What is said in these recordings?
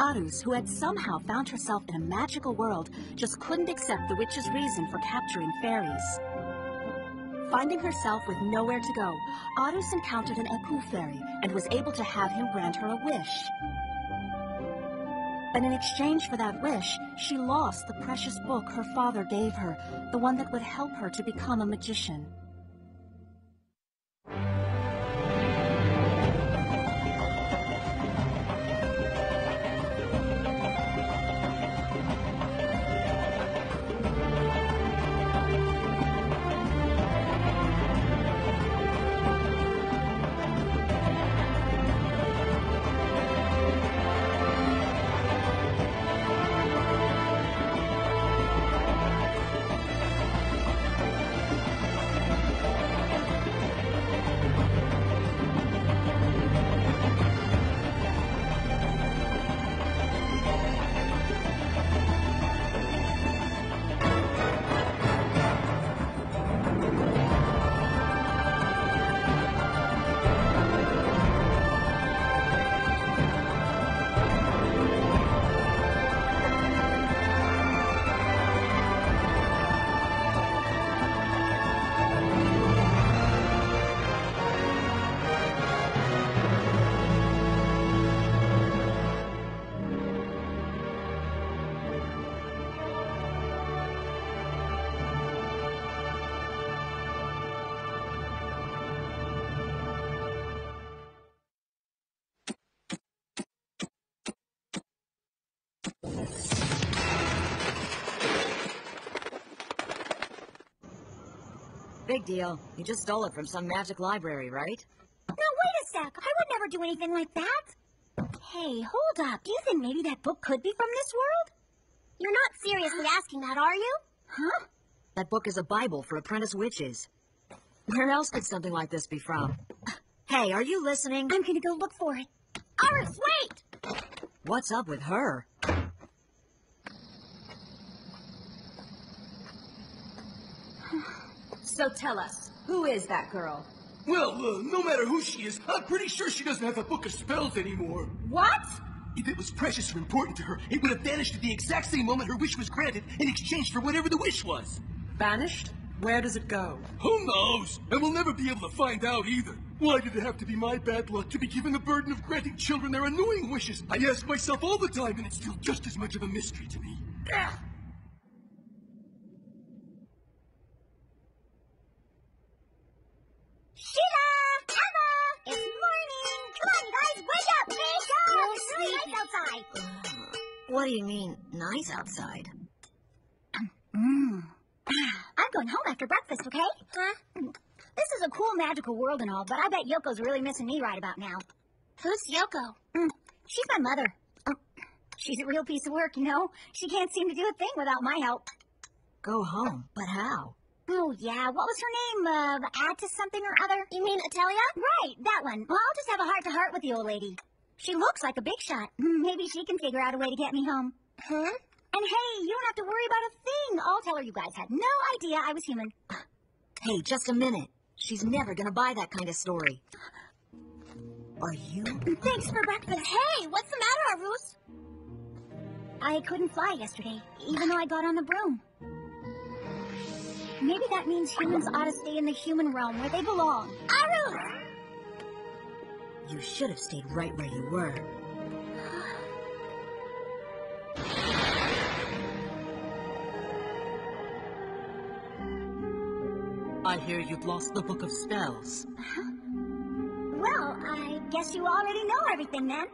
Arus, who had somehow found herself in a magical world, just couldn't accept the witch's reason for capturing fairies. Finding herself with nowhere to go, Arus encountered an Epu fairy and was able to have him grant her a wish. But in exchange for that wish, she lost the precious book her father gave her, the one that would help her to become a magician. Big deal. You just stole it from some magic library, right? Now, wait a sec. I would never do anything like that. Hey, hold up. Do you think maybe that book could be from this world? You're not seriously asking that, are you? Huh? That book is a Bible for apprentice witches. Where else could something like this be from? Hey, are you listening? I'm gonna go look for it. Arus, wait! What's up with her? So tell us, who is that girl? Well, no matter who she is, I'm pretty sure she doesn't have the book of spells anymore. What? If it was precious or important to her, it would have vanished at the exact same moment her wish was granted in exchange for whatever the wish was. Vanished? Where does it go? Who knows? And we'll never be able to find out either. Why did it have to be my bad luck to be given the burden of granting children their annoying wishes? I ask myself all the time, and it's still just as much of a mystery to me. Sheila! Emma! It's morning! Come on, guys, wake up! Wake up! It's really nice outside. What do you mean, nice outside? I'm going home after breakfast, okay? Huh? This is a cool magical world and all, but I bet Yoko's really missing me right about now. Who's Yoko? She's my mother. She's a real piece of work, you know? She can't seem to do a thing without my help. Go home? But how? Oh, yeah. What was her name? Atta something or other? You mean Atelia? Right, that one. Well, I'll just have a heart-to-heart with the old lady. She looks like a big shot. Maybe she can figure out a way to get me home. Huh? And hey, you don't have to worry about a thing. I'll tell her you guys had no idea I was human. Hey, just a minute. She's never gonna buy that kind of story. Are you? Thanks for breakfast. Hey, what's the matter, Arus? I couldn't fly yesterday, even though I got on the broom. Maybe that means humans ought to stay in the human realm where they belong. Arus! You should have stayed right where you were. I hear you've lost the book of spells. Well, I guess you already know everything then.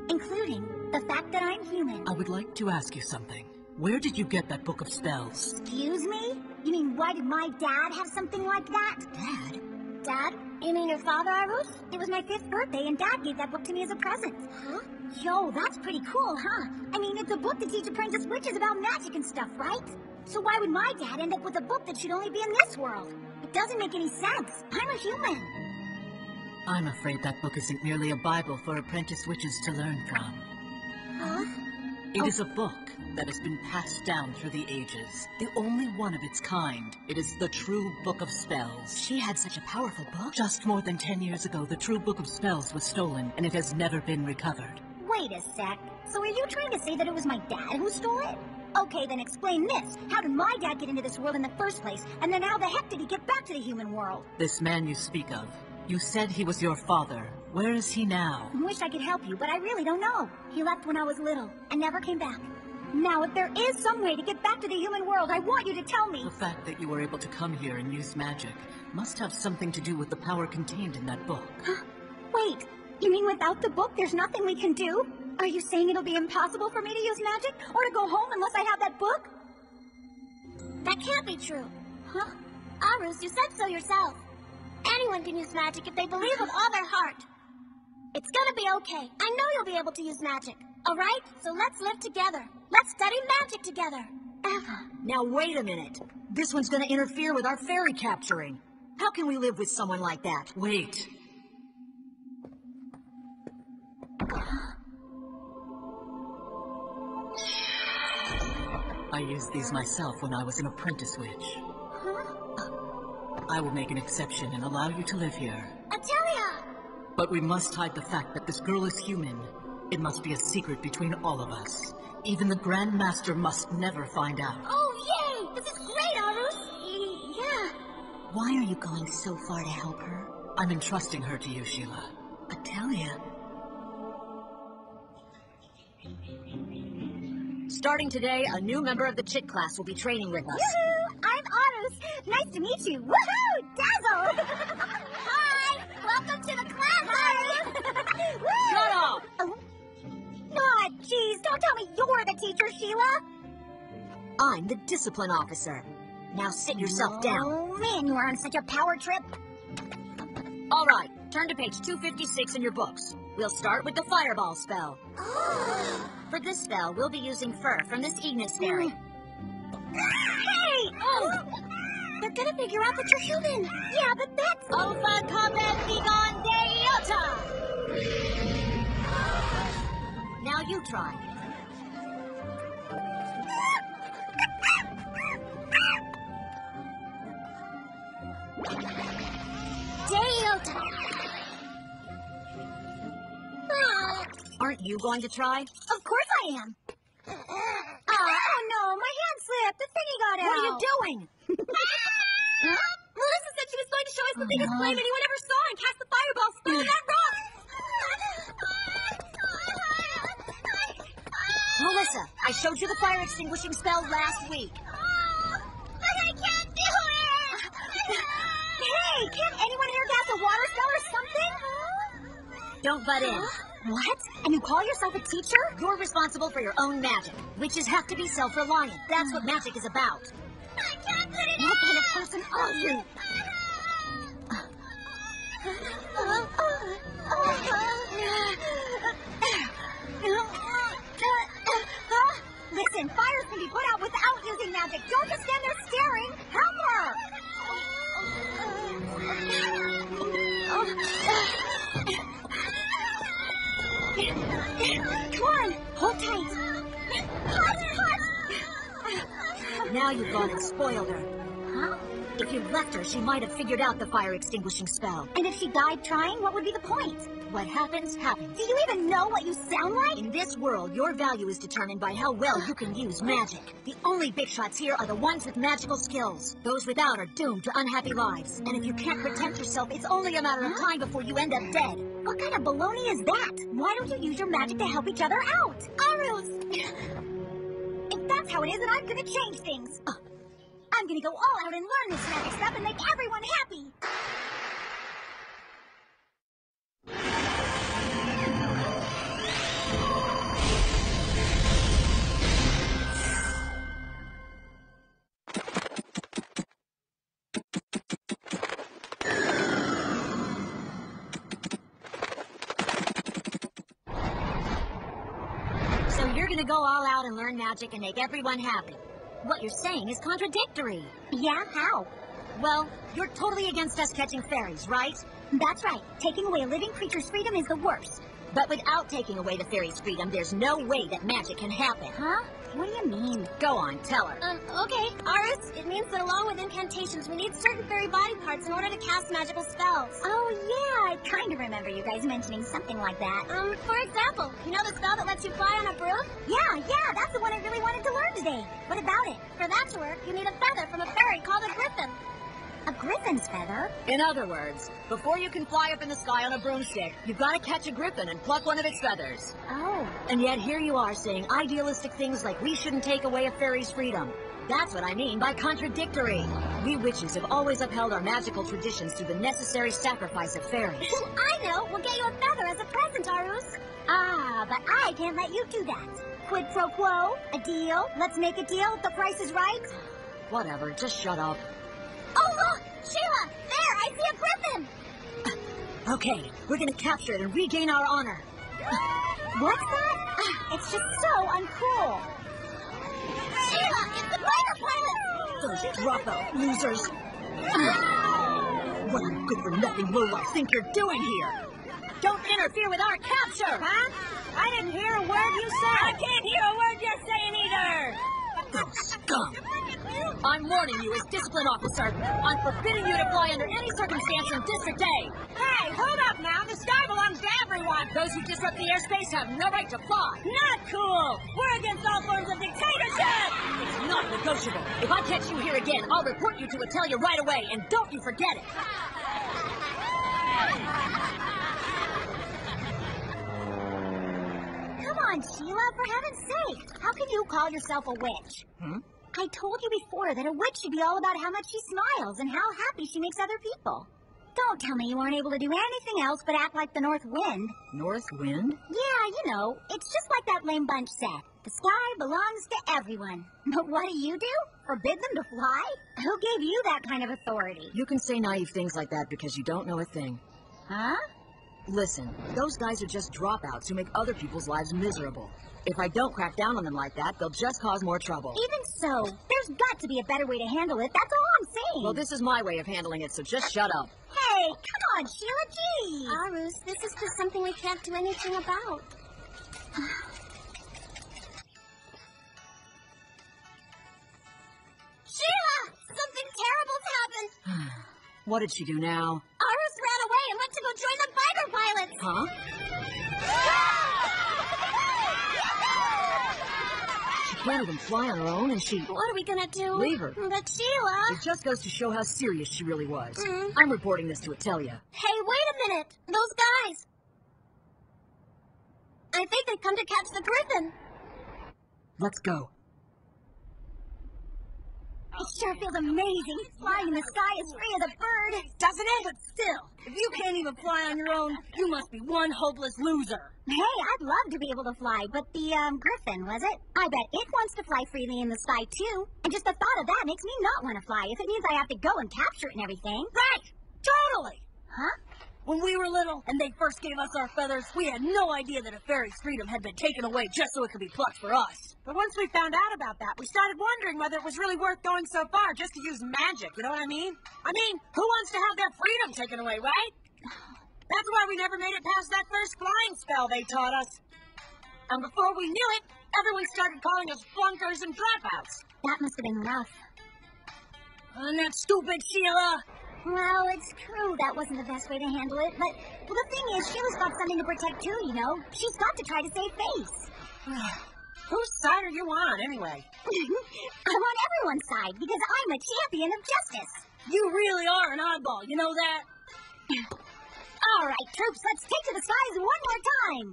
Including the fact that I'm human. I would like to ask you something. Where did you get that book of spells? Excuse me? You mean, why did my dad have something like that? Dad? Dad? You mean your father, Arus? It was my 5th birthday, and Dad gave that book to me as a present. Huh? Yo, that's pretty cool, huh? I mean, it's a book to teach apprentice witches about magic and stuff, right? So why would my dad end up with a book that should only be in this world? It doesn't make any sense. I'm a human. I'm afraid that book isn't merely a Bible for apprentice witches to learn from. Huh? It is a book that has been passed down through the ages. The only one of its kind. It is the true Book of Spells. She had such a powerful book? Just more than 10 years ago, the true Book of Spells was stolen, and it has never been recovered. Wait a sec. So are you trying to say that it was my dad who stole it? Okay, then explain this. How did my dad get into this world in the first place? And then how the heck did he get back to the human world? This man you speak of, you said he was your father. Where is he now? Wish I could help you, but I really don't know. He left when I was little and never came back. Now, if there is some way to get back to the human world, I want you to tell me. The fact that you were able to come here and use magic must have something to do with the power contained in that book. Huh? Wait, you mean without the book there's nothing we can do? Are you saying it'll be impossible for me to use magic or to go home unless I have that book? That can't be true. Huh? Arus, you said so yourself. Anyone can use magic if they believe with all their heart. It's gonna be okay. I know you'll be able to use magic. Alright? So let's live together. Let's study magic together. Now wait a minute. This one's gonna interfere with our fairy capturing. How can we live with someone like that? Wait. I used these myself when I was an apprentice witch. I will make an exception and allow you to live here. Atelier! But we must hide the fact that this girl is human. It must be a secret between all of us. Even the Grand Master must never find out. Oh, yay! This is great, Arus! Yeah. Why are you going so far to help her? I'm entrusting her to you, Sheila. Atelier. Starting today, a new member of the Chit class will be training with us. Yoo-hoo! I'm Arus. Nice to meet you. Woohoo! Dazzle! Hi! Welcome to the class, Arus! Shut up! Oh. Aw, jeez, don't tell me you're the teacher, Sheila. I'm the discipline officer. Now sit yourself down. Oh, man, you are on such a power trip. All right, turn to page 256 in your books. We'll start with the fireball spell. For this spell, we'll be using fur from this Ignis fairy. Hey! Oh! They're gonna figure out that you're human. Yeah, but that's... Alpha Combat Begone Deota! Now you try. Deota! Aren't you going to try? Of course I am. Oh no, my hand slipped. The thingy got out. What are you doing? Melissa said she was going to show us the biggest flame anyone ever saw and cast the fireball spell on that rock. Melissa, I showed you the fire extinguishing spell last week. But I can't do it. Hey, can't anyone here cast a water spell or something? Don't butt in. What? And you call yourself a teacher? You're responsible for your own magic. Witches have to be self-reliant. That's what magic is about. I can't put it What kind of person are you? Listen, fires can be put out without using magic. Don't just stand there staring. Help her! Come on, hold tight. Hot. Now you've gone and spoiled her. Huh? If you'd left her, she might have figured out the fire extinguishing spell. And if she died trying, what would be the point? What happens, happens. Do you even know what you sound like? In this world, your value is determined by how well you can use magic. The only big shots here are the ones with magical skills. Those without are doomed to unhappy lives. And if you can't protect yourself, it's only a matter of time before you end up dead. What kind of baloney is that? Why don't you use your magic to help each other out? Arus! If that's how it is, then I'm gonna change things. I'm gonna go all out and learn this magic stuff and make everyone happy. So you're gonna go all out and learn magic and make everyone happy. What you're saying is contradictory. Yeah, how? Well, you're totally against us catching fairies, right? That's right. Taking away a living creature's freedom is the worst. But without taking away the fairy's freedom, there's no way that magic can happen. Huh? What do you mean? Go on, tell her. Okay, Arus, it means that along with incantations, we need certain fairy body parts in order to cast magical spells. Oh, yeah, I kind of remember you guys mentioning something like that. For example, you know the spell that lets you fly on a broom? Yeah, that's the one I really wanted to learn today. What about it? For that to work, you need a feather from a fairy called a griffin. A griffin's feather? In other words, before you can fly up in the sky on a broomstick, you've got to catch a griffin and pluck one of its feathers. Oh. And yet here you are saying idealistic things like we shouldn't take away a fairy's freedom. That's what I mean by contradictory. We witches have always upheld our magical traditions through the necessary sacrifice of fairies. I know! We'll get you a feather as a present, Arus. Ah, but I can't let you do that. Quid pro quo? A deal? Let's make a deal if the price is right? Whatever, just shut up. Oh, look! Sheila! There! I see a griffin! Okay, we're gonna capture it and regain our honor. What's that? It's just so uncool. Sheila! It's the fighter pilot! Those drop-out losers. What a good-for-nothing lowlife think you're doing here? Don't interfere with our capture! Huh? I didn't hear a word you said. I can't hear a word you're saying either! Those scum! I'm warning you as discipline officer. I'm forbidding you to fly under any circumstance in District A. Hey, hold up now. The sky belongs to everyone. Those who disrupt the airspace have no right to fly. Not cool. We're against all forms of dictatorship. It's not negotiable. If I catch you here again, I'll report you to Atelia right away, and don't you forget it. Come on, Sheila, for heaven's sake. How can you call yourself a witch? I told you before that a witch should be all about how much she smiles and how happy she makes other people. Don't tell me you weren't able to do anything else but act like the North Wind. North Wind? Yeah, you know, it's just like that lame bunch said. The sky belongs to everyone. But what do? Forbid them to fly? Who gave you that kind of authority? You can say naive things like that because you don't know a thing. Huh? Listen, those guys are just dropouts who make other people's lives miserable. If I don't crack down on them like that, they'll just cause more trouble. Even so, there's got to be a better way to handle it. That's all I'm saying. Well, this is my way of handling it, so just shut up. Hey, come on, Sheila, gee. Arus, this is just something we can't do anything about. Sheila! Something terrible's happened! What did she do now? Arus ran away and went to go join the fighter pilots! Huh? She can't even fly on her own, and she... What are we gonna do? Leave her. But Sheila... It just goes to show how serious she really was. I'm reporting this to Atelia. Hey, wait a minute! Those guys! I think they've come to catch the griffin! Let's go. It sure feels amazing, flying in the sky as free as a bird. Doesn't it? But still, if you can't even fly on your own, you must be one hopeless loser. Hey, I'd love to be able to fly, but the, griffin, was it? I bet it wants to fly freely in the sky, too. And just the thought of that makes me not want to fly, if it means I have to go and capture it and everything. Right! Totally! Huh? When we were little and they first gave us our feathers, we had no idea that a fairy's freedom had been taken away just so it could be plucked for us. But once we found out about that, we started wondering whether it was really worth going so far just to use magic, you know what I mean? I mean, who wants to have their freedom taken away, right? That's why we never made it past that first flying spell they taught us. And before we knew it, everyone started calling us flunkers and dropouts. That must have been rough. And that stupid Sheila! Well, it's true that wasn't the best way to handle it, but well, the thing is, Sheila's got something to protect too, you know? She's got to try to save face. Whose side are you on, anyway? I'm on everyone's side, because I'm a champion of justice. You really are an oddball, you know that? All right, troops, let's take to the skies one more time.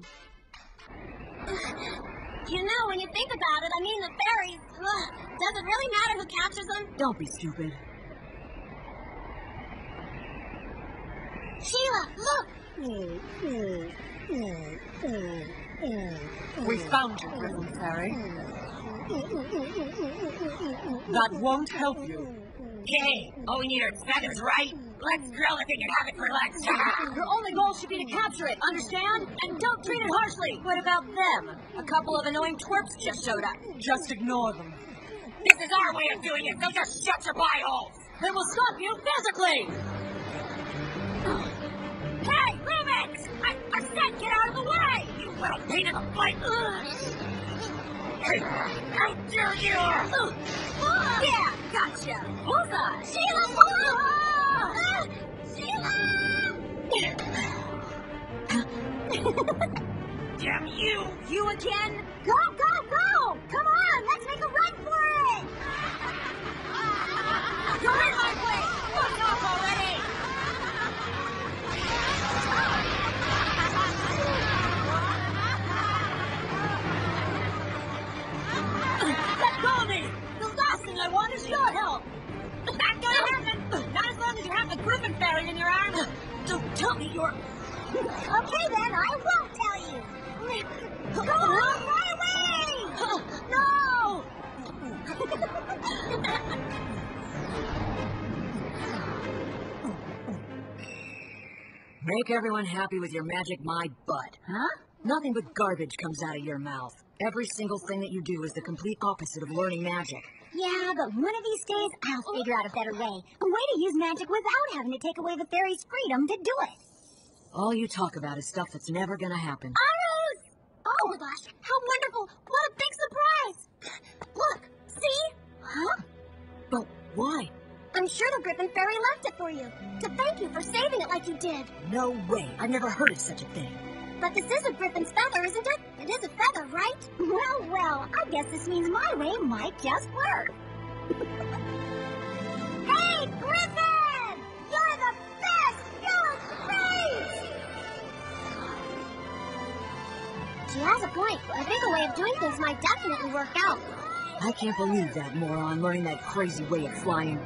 You know, when you think about it, I mean, the fairies, does it really matter who captures them? Don't be stupid. Sheila, look! We found you, Griffin Fairy. That won't help you. Hey, all we need are feathers, right? Let's drill it and have it for legs. Your only goal should be to capture it, understand? And don't treat it harshly. What about them? A couple of annoying twerps just showed up. Just ignore them. This is our way of doing it, so just shut your pie holes. They will stop you physically! Hey, Rubens! I said get out of the way! You little pain in the butt! Hey, how dare you! Yeah, gotcha! Bullseye! Sheila! Sheila! Damn you! You again? Go, go, go! Come on, let's make a run for it! You're in my way! Fuck off already! Let go of me! The last thing I want is your help! Not gonna happen! Not as long as you have the Griffin Fairy in your arms! Don't tell me you're... Okay then, I won't tell you! Go on, right away! No! Make everyone happy with your magic, my butt. Huh? Nothing but garbage comes out of your mouth. Every single thing that you do is the complete opposite of learning magic. Yeah, but one of these days, I'll figure out a better way. A way to use magic without having to take away the fairy's freedom to do it. All you talk about is stuff that's never gonna happen. Arus! Oh my gosh, how wonderful! What a big surprise! Look, see? Huh? But why? I'm sure the Griffin Fairy left it for you, to thank you for saving it like you did. No way. I've never heard of such a thing. But this is a Griffin's feather, isn't it? It is a feather, right? Well, I guess this means my way might just work. Hey, Griffin! You're the best! You're great! She has a point. A bigger way of doing things might definitely work out. I can't believe that moron learning that crazy way of flying.